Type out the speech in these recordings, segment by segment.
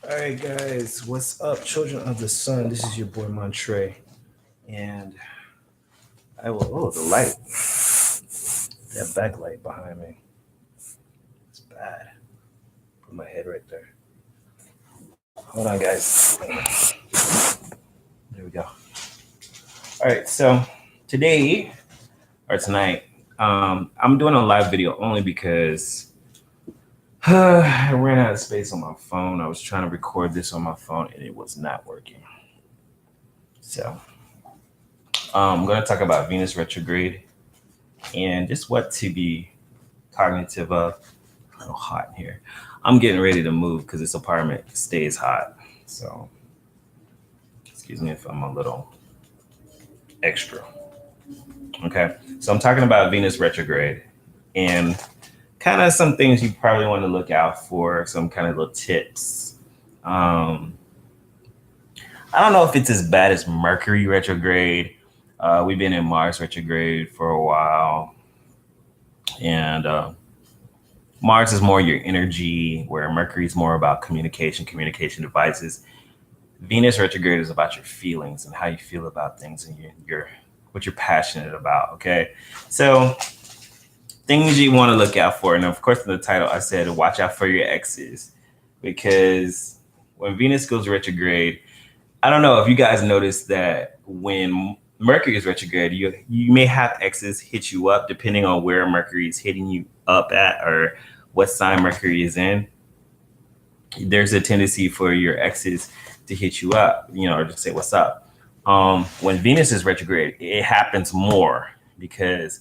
All right, guys, what's up, children of the sun? This is your boy Montre, and I will. Oh, the light, that backlight behind me, it's bad. Put my head right there. Hold on, guys. There we go. All right, so today or tonight, I'm doing a live video only because I ran out of space on my phone. I was trying to record this on my phone, and it was not working. So I'm going to talk about Venus retrograde and just what to be cognitive of. A little hot in here. I'm getting ready to move because this apartment stays hot. So excuse me if I'm a little extra. Okay. So I'm talking about Venus retrograde and kind of some things you probably want to look out for, some kind of little tips. I don't know if it's as bad as Mercury retrograde. We've been in Mars retrograde for a while. And Mars is more your energy, where Mercury is more about communication devices. Venus retrograde is about your feelings and how you feel about things and your what you're passionate about. Okay, so things you want to look out for, and of course in the title I said watch out for your exes, because when Venus goes retrograde, I don't know if you guys noticed that when Mercury is retrograde, you may have exes hit you up depending on where Mercury is hitting you up at or what sign Mercury is in. There's a tendency for your exes to hit you up, or to say what's up. When Venus is retrograde, it happens more because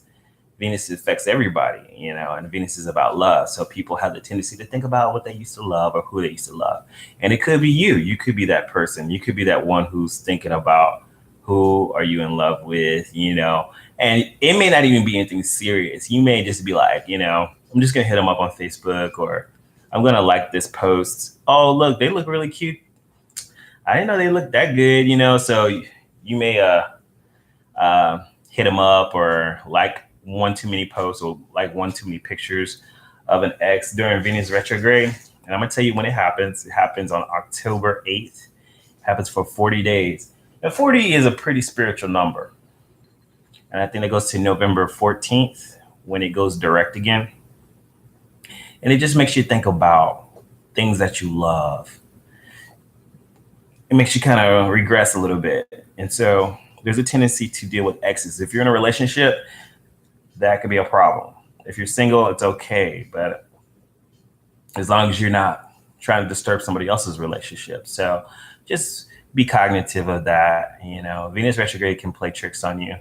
Venus affects everybody, and Venus is about love. So people have the tendency to think about what they used to love or who they used to love. And it could be you. You could be that person. You could be that one who's thinking about who are you in love with, and it may not even be anything serious. You may just be like, I'm just going to hit them up on Facebook, or I'm going to like this post. Oh, look, they look really cute. I didn't know they looked that good, so you may hit them up or like one too many posts or like one too many pictures of an ex during Venus retrograde. And I'm going to tell you when it happens. It happens on October 8th. It happens for 40 days. And 40 is a pretty spiritual number. And I think it goes to November 14th when it goes direct again. And it just makes you think about things that you love. It makes you kind of regress a little bit. And so there's a tendency to deal with exes. If you're in a relationship, that could be a problem. If you're single, it's okay. But as long as you're not trying to disturb somebody else's relationship. So just be cognitive of that. Venus retrograde can play tricks on you.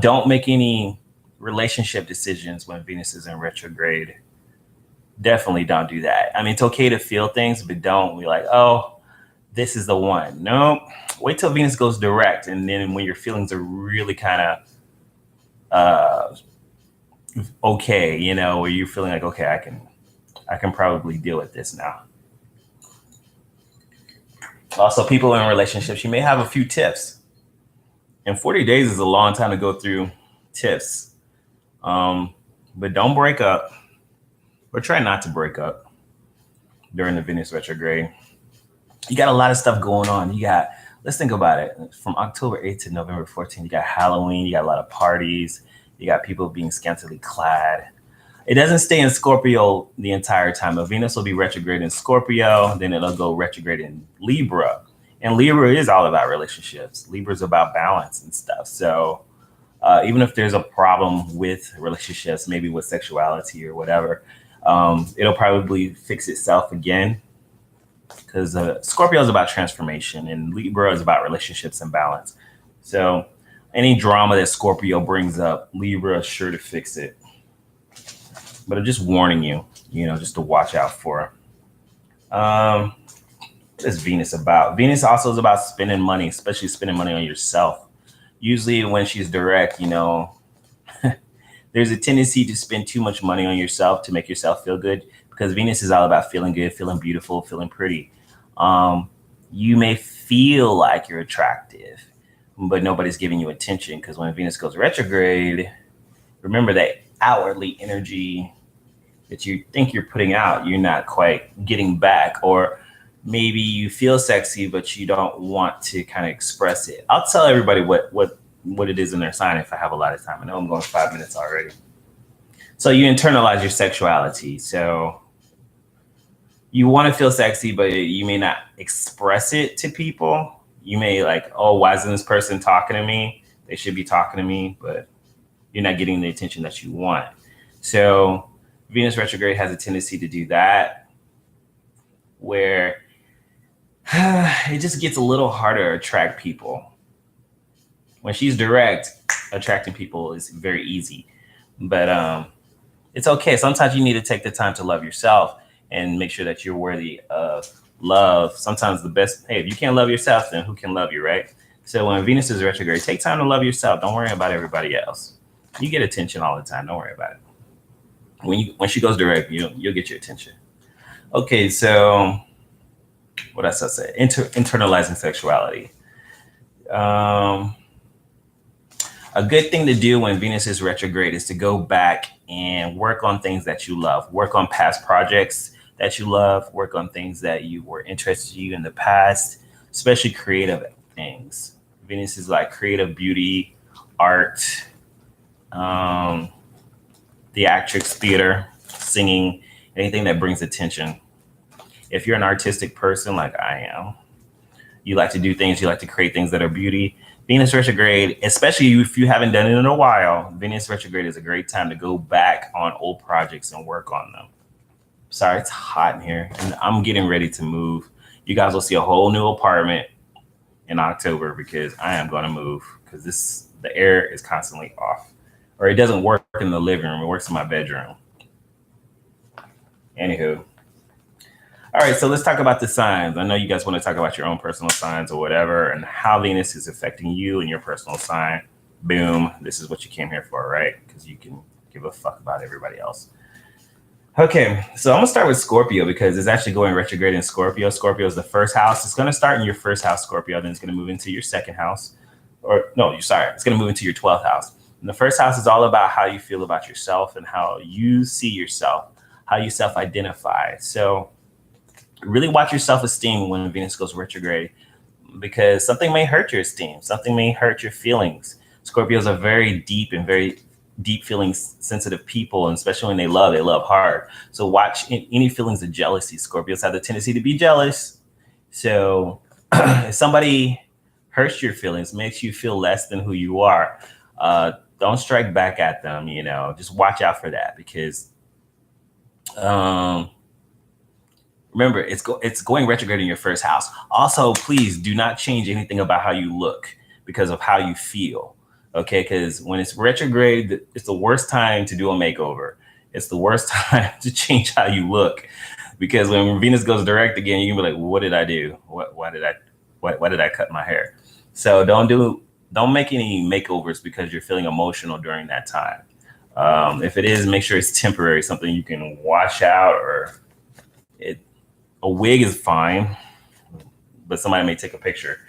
Don't make any relationship decisions when Venus is in retrograde. Definitely don't do that. I mean, it's okay to feel things, but don't be like, oh, this is the one. No, wait till Venus goes direct. And then when your feelings are really kind of okay, where you're feeling like, okay, I can probably deal with this now. Also, people in relationships, you may have a few tips. And 40 days is a long time to go through tips. But don't break up, or try not to break up during the Venus retrograde. You got a lot of stuff going on. Let's think about it. From October 8th to November 14th, you got Halloween, you got a lot of parties, you got people being scantily clad. It doesn't stay in Scorpio the entire time. But Venus will be retrograde in Scorpio, then it'll go retrograde in Libra. And Libra is all about relationships. Libra is about balance and stuff. So even if there's a problem with relationships, maybe with sexuality or whatever, it'll probably fix itself again. Because Scorpio is about transformation and Libra is about relationships and balance. So any drama that Scorpio brings up, Libra is sure to fix it. But I'm just warning you, just to watch out for. What is Venus about? Venus also is about spending money, especially spending money on yourself. Usually when she's direct, there's a tendency to spend too much money on yourself to make yourself feel good, because Venus is all about feeling good, feeling beautiful, feeling pretty. You may feel like you're attractive, but nobody's giving you attention, because when Venus goes retrograde, remember that outwardly energy that you think you're putting out, you're not quite getting back, or maybe you feel sexy, but you don't want to kind of express it. I'll tell everybody what it is in their sign if I have a lot of time. I know I'm going 5 minutes already. So you internalize your sexuality. So you want to feel sexy, but you may not express it to people. You may like, oh, why isn't this person talking to me? They should be talking to me, but you're not getting the attention that you want. So Venus retrograde has a tendency to do that, where it just gets a little harder to attract people. When she's direct, attracting people is very easy. But it's okay. Sometimes you need to take the time to love yourself and make sure that you're worthy of love. Sometimes the best, hey, if you can't love yourself, then who can love you, right? So when Venus is retrograde, take time to love yourself. Don't worry about everybody else. You get attention all the time. Don't worry about it. When she goes direct, you'll get your attention. Okay, so what else I say? Internalizing sexuality. Um, a good thing to do when Venus is retrograde is to go back and work on things that you love. Work on past projects that you love. Work on things that you were interested in the past, especially creative things. Venus is like creative beauty, art, um, theatrics, theater, singing, anything that brings attention. If you're an artistic person like I am, you like to do things, you like to create things that are beauty. Venus retrograde, especially if you haven't done it in a while, Venus retrograde is a great time to go back on old projects and work on them. Sorry, it's hot in here and I'm getting ready to move. You guys will see a whole new apartment in October because I am going to move because the air is constantly off, or it doesn't work in the living room. It works in my bedroom. Anywho, all right, so let's talk about the signs. I know you guys want to talk about your own personal signs or whatever and how Venus is affecting you and your personal sign. Boom, this is what you came here for, right? Because you can give a fuck about everybody else. Okay, so I'm going to start with Scorpio because it's actually going retrograde in Scorpio. Scorpio is the first house. It's going to start in your first house, Scorpio, then it's going to move into your second house. Or no, you're sorry, it's going to move into your 12th house. And the first house is all about how you feel about yourself and how you see yourself, how you self-identify. So really watch your self-esteem when Venus goes retrograde because something may hurt your esteem. Something may hurt your feelings. Scorpios are very deep feeling sensitive people, and especially when they love hard. So watch any feelings of jealousy. Scorpios have the tendency to be jealous. So if somebody hurts your feelings, makes you feel less than who you are, don't strike back at them. Just watch out for that because remember, it's going retrograde in your first house. Also, please do not change anything about how you look because of how you feel. Okay, because when it's retrograde, it's the worst time to do a makeover. It's the worst time to change how you look because when Venus goes direct again, you can be like, "What did I do? Why did I cut my hair?" So don't make any makeovers because you're feeling emotional during that time. If it is, make sure it's temporary, something you can wash out, or a wig is fine, but somebody may take a picture.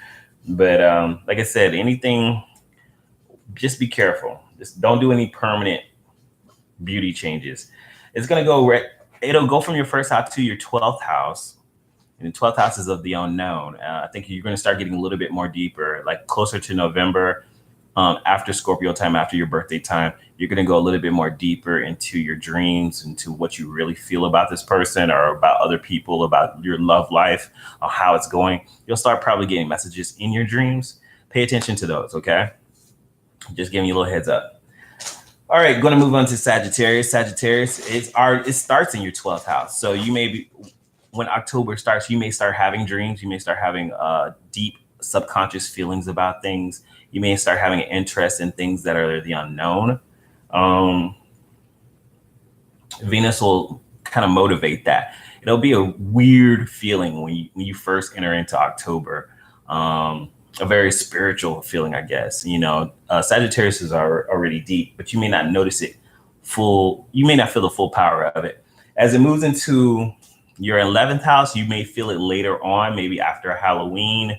But like I said, anything, just be careful. Just don't do any permanent beauty changes. It's gonna it'll go from your first house to your 12th house. And the 12th house is of the unknown. I think you're going to start getting a little bit more deeper, like closer to November, after Scorpio time, after your birthday time. You're going to go a little bit more deeper into your dreams, into what you really feel about this person or about other people, about your love life, how it's going. You'll start probably getting messages in your dreams. Pay attention to those, okay? Just giving you a little heads up. All right, going to move on to Sagittarius. Sagittarius, it starts in your 12th house. So when October starts, you may start having dreams. You may start having deep subconscious feelings about things. You may start having an interest in things that are the unknown. Venus will kind of motivate that. It'll be a weird feeling when you first enter into October. A very spiritual feeling, I guess. Sagittarius is already deep, but you may not notice it full. You may not feel the full power of it. As it moves into your 11th house, you may feel it later on, maybe after Halloween.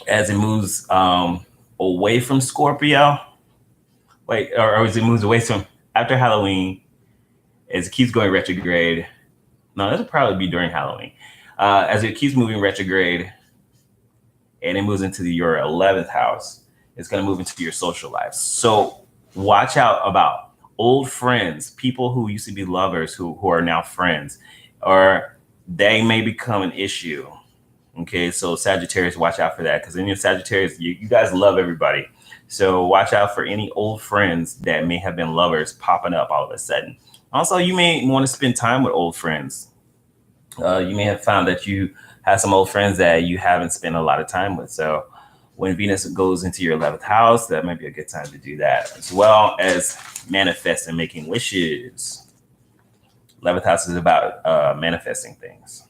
As it moves away from Scorpio, or as it moves away from after Halloween, as it keeps going retrograde, No, this will probably be during Halloween. As it keeps moving retrograde and it moves into your 11th house, it's going to move into your social life. So watch out about old friends, people who used to be lovers who are now friends, or they may become an issue. Okay, so Sagittarius, watch out for that because in your Sagittarius, you guys love everybody. So watch out for any old friends that may have been lovers popping up all of a sudden. Also, you may want to spend time with old friends. You may have found that you have some old friends that you haven't spent a lot of time with. So when Venus goes into your 11th house, that might be a good time to do that, as well as manifest and making wishes. 11th house is about manifesting things.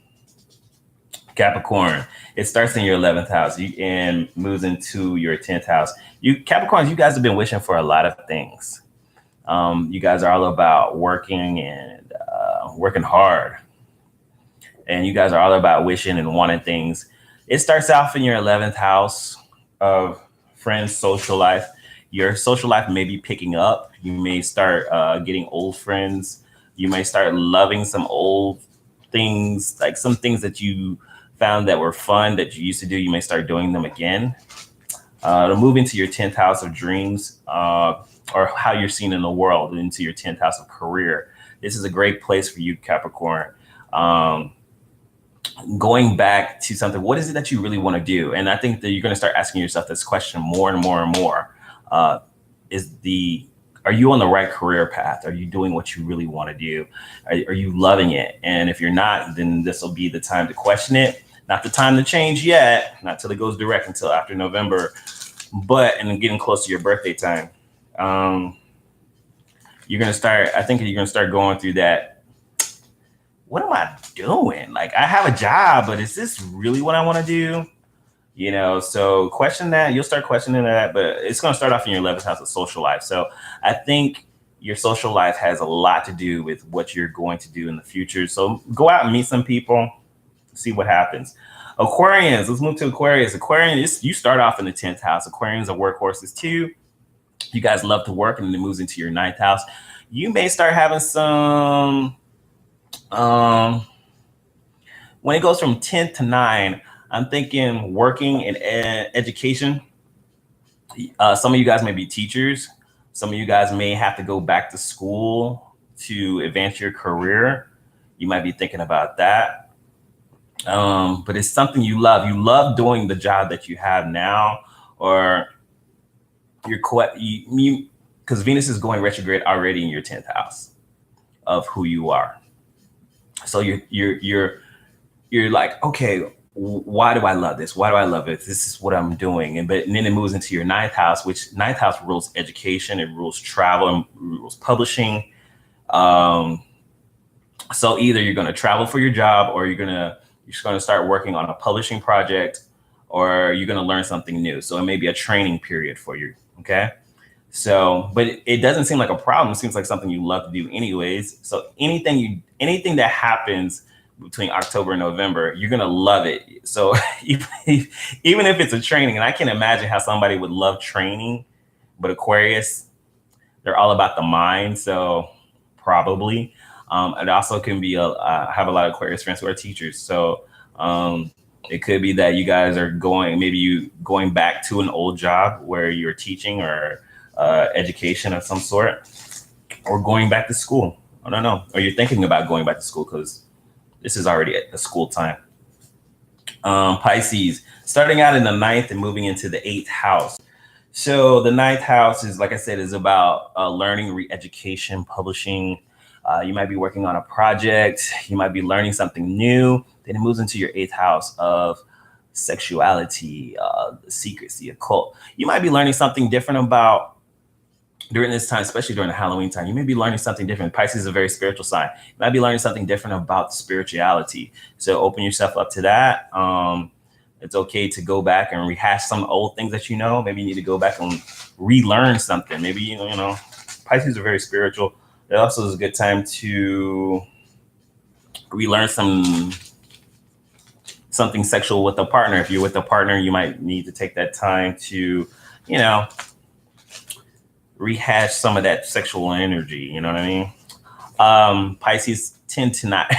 Capricorn, it starts in your 11th house and moves into your 10th house. You Capricorns, you guys have been wishing for a lot of things. You guys are all about working and working hard. And you guys are all about wishing and wanting things. It starts off in your 11th house of friends, social life. Your social life may be picking up. You may start getting old friends. You may start loving some old things, like some things that you found that were fun that you used to do. You may start doing them again. To move into your 10th house of dreams, or how you're seen in the world, into your 10th house of career. This is a great place for you, Capricorn. Going back to something, what is it that you really want to do? And I think that you're going to start asking yourself this question more and more and more. Are you on the right career path? Are you doing what you really want to do? Are you loving it? And if you're not, then this will be the time to question it. Not the time to change yet, not till it goes direct until after November, and getting close to your birthday time. I think you're going to start going through that. What am I doing? Like, I have a job, but is this really what I want to do? So question that. You'll start questioning that, but it's going to start off in your 11th house of social life. So I think your social life has a lot to do with what you're going to do in the future. So go out and meet some people, see what happens. Aquarians, let's move to Aquarius. Aquarians, you start off in the 10th house. Aquarians are workhorses too. You guys love to work, and then it moves into your 9th house. You may start having some, when it goes from 10th to 9, I'm thinking working in education. Some of you guys may be teachers. Some of you guys may have to go back to school to advance your career. You might be thinking about that. But it's something you love. You love doing the job that you have now, or because Venus is going retrograde already in your 10th house of who you are. So you're like, okay, why do I love this? Why do I love it? This is what I'm doing. And then it moves into your 9th house, which 9th house rules education, it rules travel, and rules publishing. So either you're going to travel for your job, or you're just going to start working on a publishing project, or you're going to learn something new. So it may be a training period for you. Okay. So, but it doesn't seem like a problem. It seems like something you love to do anyways. So anything that happens between October and November, you're going to love it. So even if it's a training, and I can imagine how somebody would love training, but Aquarius, they're all about the mind. So probably, it also can be I have a lot of Aquarius friends who are teachers. So, it could be that you guys are going back to an old job where you're teaching, or education of some sort, or going back to school. I don't know. Or you're thinking about going back to school because this is already at the school time. Pisces, starting out in the 9th and moving into the 8th house. So the 9th house is, like I said, is about learning, re-education, publishing. You might be working on a project. You might be learning something new. Then it moves into your 8th house of sexuality, secrecy, occult. You might be learning something different about during this time, especially during the Halloween time. You may be learning something different. Pisces is a very spiritual sign. You might be learning something different about spirituality. So open yourself up to that. It's okay to go back and rehash some old things that you know. Maybe you need to go back and relearn something. Maybe, Pisces are very spiritual. It also is a good time to relearn something sexual with a partner. If you're with a partner, you might need to take that time to, rehash some of that sexual energy. You know what I mean? Pisces tend to not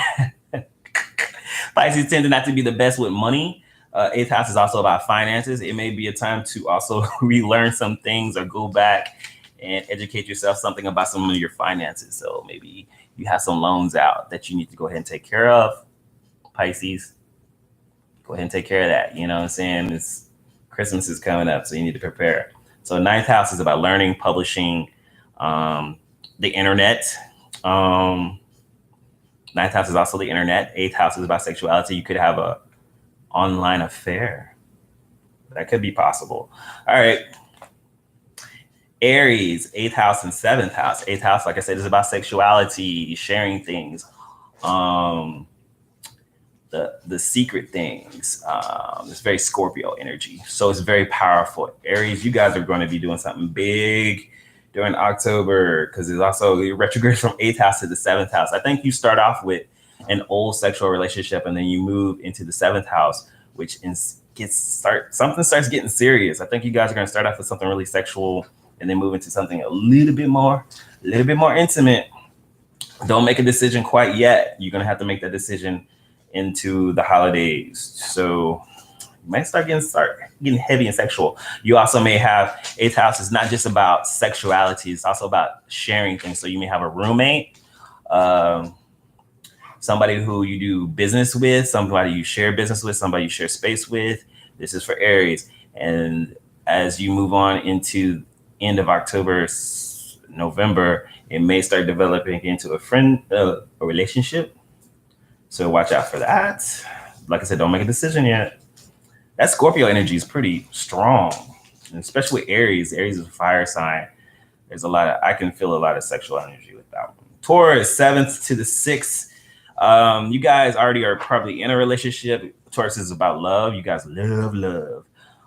Pisces tend not to be the best with money. Eighth house is also about finances. It may be a time to also relearn some things or go back and educate yourself something about some of your finances. So maybe you have some loans out that you need to go ahead and take care of. Pisces, go ahead and take care of that. You know what I'm saying? Christmas is coming up, so you need to prepare. So ninth house is about learning, publishing, the internet. Ninth house is also the internet. Eighth house is about sexuality. You could have a online affair. That could be possible. All right. Aries, eighth house and seventh house. Eighth house, like I said, is about sexuality, sharing things, the secret things. It's very Scorpio energy. So it's very powerful. Aries, you guys are going to be doing something big during October because it's also retrograde from eighth house to the seventh house. I think you start off with an old sexual relationship and then you move into the seventh house, which something starts getting serious. I think you guys are going to start off with something really sexual and then move into something a little bit more intimate. Don't make a decision quite yet. You're going to have to make that decision into the holidays. So you might start getting heavy and sexual. You also may have eighth house is not just about sexuality. It's also about sharing things. So you may have a roommate, somebody who you do business with, somebody you share business with, somebody you share space with. This is for Aries. And as you move on into end of October, November, it may start developing into a relationship. So watch out for that. Like I said, don't make a decision yet. That Scorpio energy is pretty strong, and especially Aries. Aries is a fire sign. I can feel a lot of sexual energy with that one. Taurus, 7th to the 6th. You guys already are probably in a relationship. Taurus is about love. You guys love.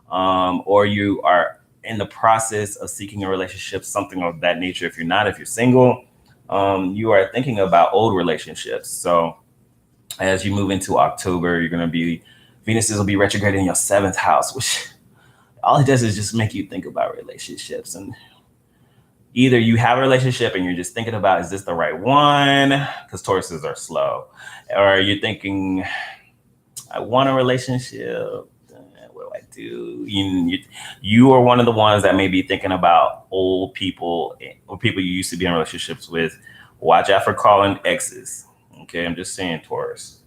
Or you are in the process of seeking a relationship, something of that nature. If you're single, you are thinking about old relationships. So as you move into October, Venus will be retrograde in your 7th house, which all it does is just make you think about relationships. And either you have a relationship and you're just thinking about, is this the right one? Because Tauruses are slow. Or you're thinking, I want a relationship. What do I do? You are one of the ones that may be thinking about old people or people you used to be in relationships with. Watch out for calling exes. Okay, I'm just saying, Taurus.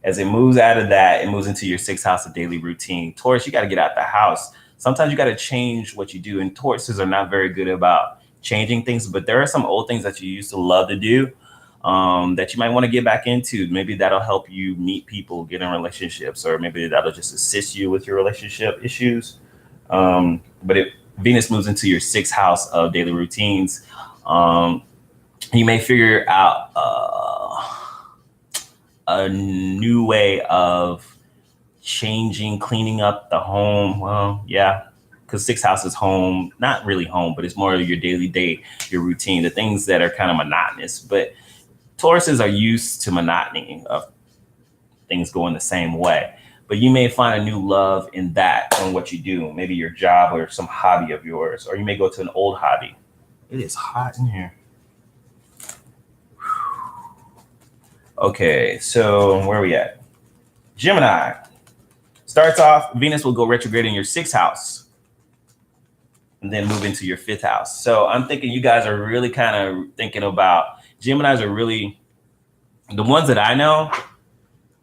As it moves out of that, it moves into your 6th house of daily routine. Taurus, you got to get out the house. Sometimes you got to change what you do. And Tauruses are not very good about changing things, but there are some old things that you used to love to do that you might want to get back into. Maybe that'll help you meet people, get in relationships, or maybe that'll just assist you with your relationship issues. But if Venus moves into your 6th house of daily routines, you may figure out a new way of cleaning up the home. Well, yeah, because 6th house is home, not really home, but it's more of your daily day, your routine, the things that are kind of monotonous. But Tauruses are used to monotony of things going the same way. But you may find a new love in that, on what you do, maybe your job or some hobby of yours, or you may go to an old hobby. It is hot in here. Okay, so where are we at? Gemini. Starts off, Venus will go retrograde in your 6th house and then move into your 5th house. So I'm thinking you guys are really kind of thinking about, Geminis are really, the ones that I know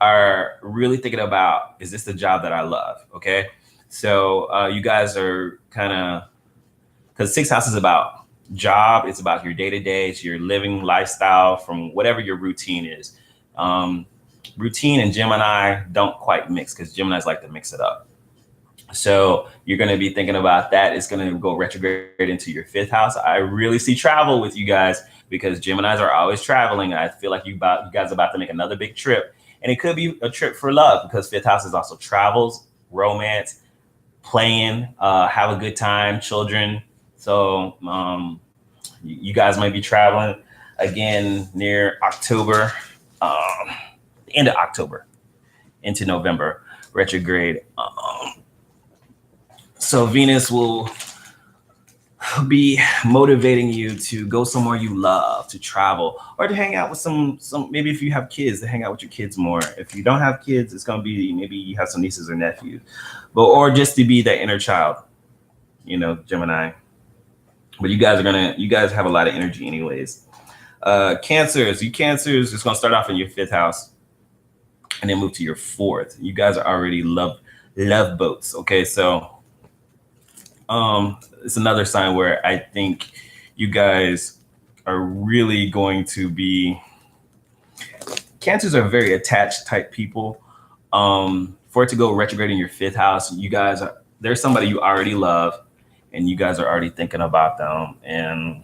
are really thinking about, is this the job that I love? Okay, so you guys are kind of, because 6th house is about job, it's about your day-to-day, it's your living lifestyle from whatever your routine is. Routine and Gemini don't quite mix because Geminis like to mix it up. So you're going to be thinking about that. It's going to go retrograde into your 5th house. I really see travel with you guys because Geminis are always traveling. I feel like you guys are about to make another big trip, and it could be a trip for love because 5th house is also travels, romance, playing, have a good time, children. So you guys might be traveling again near October, end of October into November, retrograde. So Venus will be motivating you to go somewhere you love, to travel, or to hang out with some maybe if you have kids, to hang out with your kids more. If you don't have kids, it's gonna be maybe you have some nieces or nephews, but or just to be that inner child, Gemini. But you guys have a lot of energy anyways. Cancers, it's gonna start off in your fifth house and then move to your fourth. You guys are already love boats. Okay, so it's another sign where I think you guys are really going to be. Cancers are very attached type people. For it to go retrograde in your fifth house, there's somebody you already love, and you guys are already thinking about them, and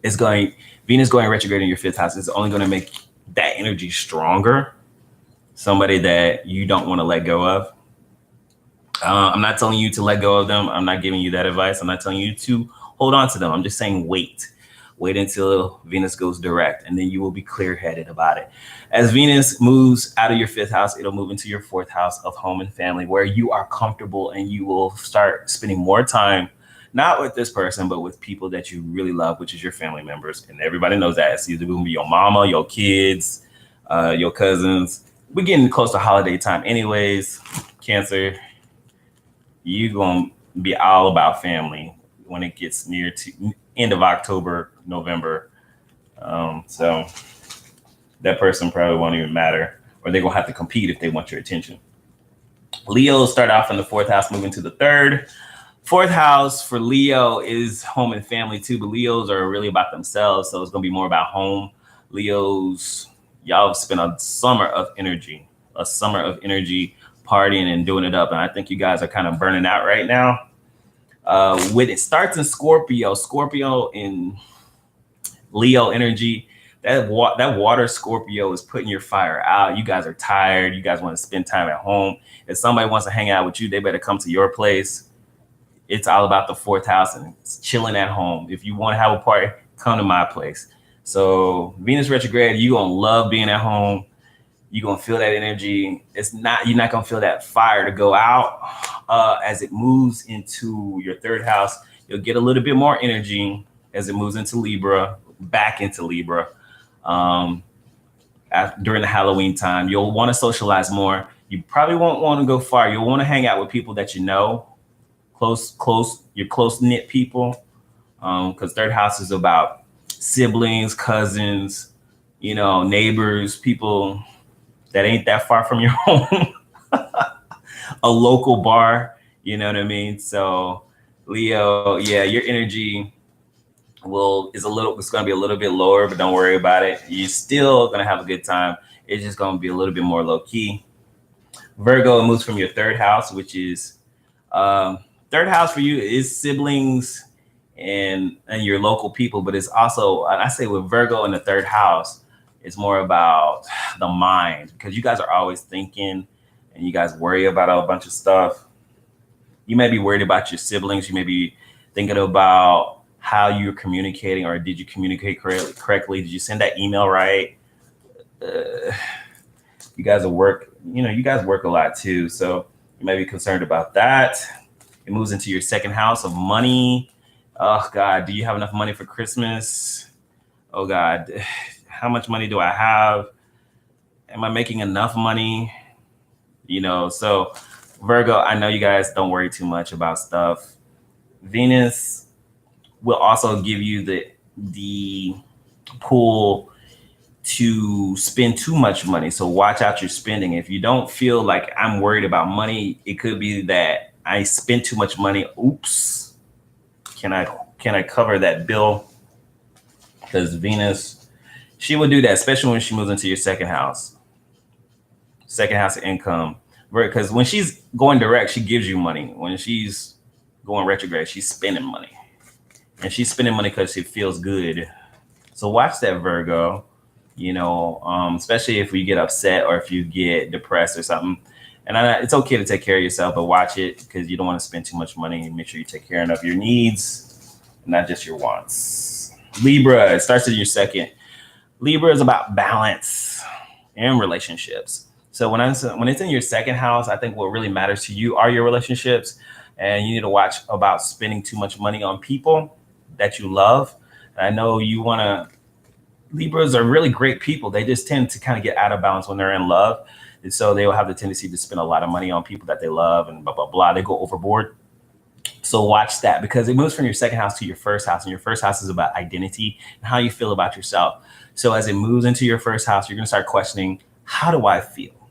Venus going retrograde in your fifth house is only going to make that energy stronger. Somebody that you don't want to let go of. I'm not telling you to let go of them. I'm not giving you that advice. I'm not telling you to hold on to them. I'm just saying wait until Venus goes direct, and then you will be clear-headed about it. As Venus moves out of your fifth house, it'll move into your fourth house of home and family, where you are comfortable, and you will start spending more time, not with this person, but with people that you really love, which is your family members. And everybody knows that. It's either going to be your mama, your kids, your cousins. We're getting close to holiday time anyways. Cancer, you're going to be all about family when it gets near to end of October, November. So that person probably won't even matter, or they're going to have to compete if they want your attention. Leo start off in the fourth house, moving to the third. Fourth house for Leo is home and family too, but Leos are really about themselves. So it's going to be more about home. Leos, y'all have spent a summer of energy partying and doing it up. And I think you guys are kind of burning out right now. When it starts in Scorpio in Leo energy, that water Scorpio is putting your fire out. You guys are tired. You guys want to spend time at home. If somebody wants to hang out with you, they better come to your place. It's all about the fourth house and chilling at home. If you want to have a party, come to my place. So Venus retrograde, you're going to love being at home. You're going to feel that energy. You're not going to feel that fire to go out. As it moves into your third house, you'll get a little bit more energy as it moves into Libra, back into Libra. During the Halloween time, you'll want to socialize more. You probably won't want to go far. You'll want to hang out with people that you know, your close-knit people, because third house is about siblings, cousins, neighbors, people that ain't that far from your home. A local bar, you know what I mean? So Leo, yeah, your energy it's going to be a little bit lower, but don't worry about it. You're still going to have a good time. It's just going to be a little bit more low key. Virgo moves from your third house, which is third house for you is siblings and your local people, but it's also, I say with Virgo in the third house, it's more about the mind, because you guys are always thinking and you guys worry about a bunch of stuff. You may be worried about your siblings. You may be thinking about how you're communicating, or did you communicate correctly? Did you send that email right? You guys work a lot too. So you may be concerned about that. It moves into your second house of money. Oh God, do you have enough money for Christmas? Oh God, how much money do I have? Am I making enough money? So Virgo, I know you guys don't worry too much about stuff. Venus will also give you the pull to spend too much money. So watch out your spending. If you don't feel like I'm worried about money, it could be that I spent too much money. Oops. Can I cover that bill? Because Venus, she will do that, especially when she moves into your second house of income. Because when she's going direct, she gives you money. When she's going retrograde, she's spending money. And she's spending money because it feels good. So watch that, Virgo. Especially if you get upset or if you get depressed or something. And it's okay to take care of yourself, but watch it, because you don't want to spend too much money, and make sure you take care of your needs, not just your wants. Libra, it starts in your second. Libra is about balance and relationships. So when it's in your second house, I think what really matters to you are your relationships, and you need to watch about spending too much money on people. that you love. And I know you want to, Libras are really great people. They just tend to kind of get out of balance when they're in love. And so they will have the tendency to spend a lot of money on people that they love and blah, blah, blah. They go overboard. So watch that, because it moves from your second house to your first house. And your first house is about identity and how you feel about yourself. So as it moves into your first house, you're going to start questioning, how do I feel?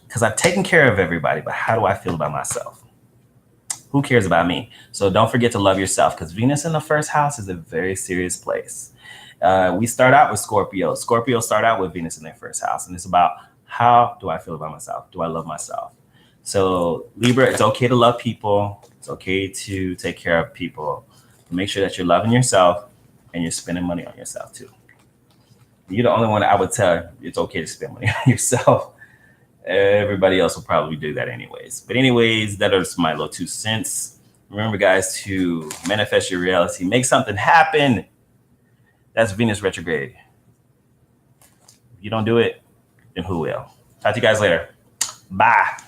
Because I've taken care of everybody, but how do I feel about myself? Who cares about me? So don't forget to love yourself, because Venus in the first house is a very serious place. We start out with Scorpio. Scorpio start out with Venus in their first house. And it's about, how do I feel about myself? Do I love myself? So Libra, it's okay to love people. It's okay to take care of people. But make sure that you're loving yourself and you're spending money on yourself too. You're the only one that I would tell it's okay to spend money on yourself. Everybody else will probably do that anyways. But anyways, that is my little 2 cents. Remember, guys, to manifest your reality. Make something happen. That's Venus retrograde. If you don't do it, then who will? Talk to you guys later. Bye.